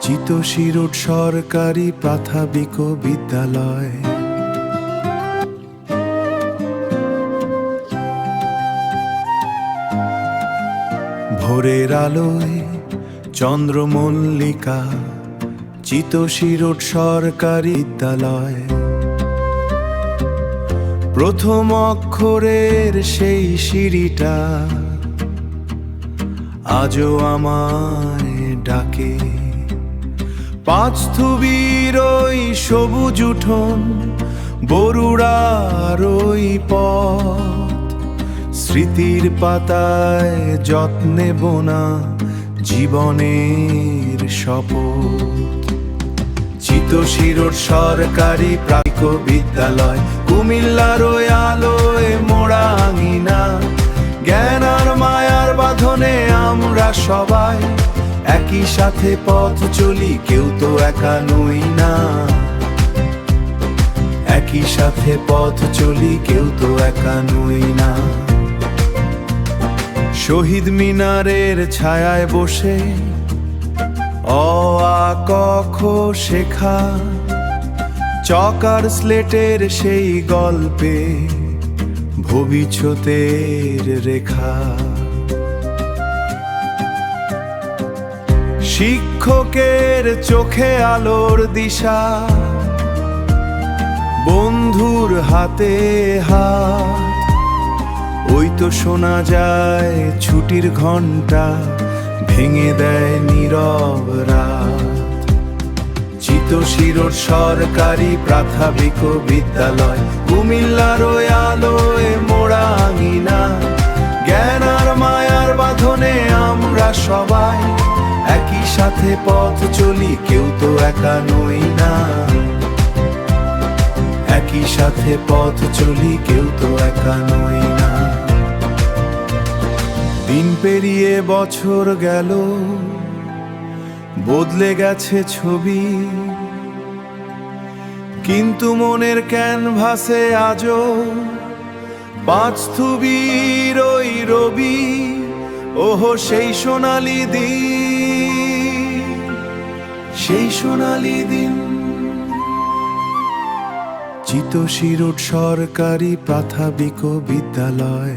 চিতশিরোট সরকারি প্রাথমিক বিদ্যালয়। ভোরের আলোয় চন্দ্রমল্লিকা, চিতশিরোট সরকারি বিদ্যালয়। প্রথম অক্ষরের সেই সিঁড়িটা আজও আমায় ডাকে। পাঁচথুবির ওই সবুজ উঠোন, বরুড়ার ওই পথ, স্মৃতির পাতায় যত্নে বোনা জীবনের শপথ। চিতশিরোট সরকারি প্রাথমিক বিদ্যালয়, কুমিল্লার ওই আলোয় মোড়া আঙিনা। জ্ঞান আর মায়ার বাঁধনে আমরা সবাই একই সাথে পথ চলি, কেউ তো একা নই না। একই সাথে পথ চলি, কেউ তো একা নই না। শহীদ মিনারের ছায়ায় বসে অ আ ক খ শেখা, চকার স্লেটের সেই গল্পে ভবিষ্যতের রেখা। শিক্ষকের চোখে আলোর দিশা, বন্ধুর হাতে হাত, ওই তো শোনা যায় ছুটির ঘন্টা, ভেঙে দেয় নীরব রাত। চিতশিরোট সরকারি প্রাথমিক বিদ্যালয়, কুমিল্লার ওই আলোয় মোড়া আঙিনা। জ্ঞান আর মায়ার বাঁধনে আমরা সবাই একই সাথে পথ চলি, কেউ তো একা নই না। একই সাথে পথ চলি, কেউ তো একা নই না। দিন পেরিয়ে বছর গেল, বদলে গেছে ছবি, কিন্তু মনের ক্যানভাসে আজও পাঁচথুবির ওই রবি। ওহো সেই সোনালি দিন, সেই সোনালি দিন। চিতশিরোট সরকারি প্রাথমিক বিদ্যালয়।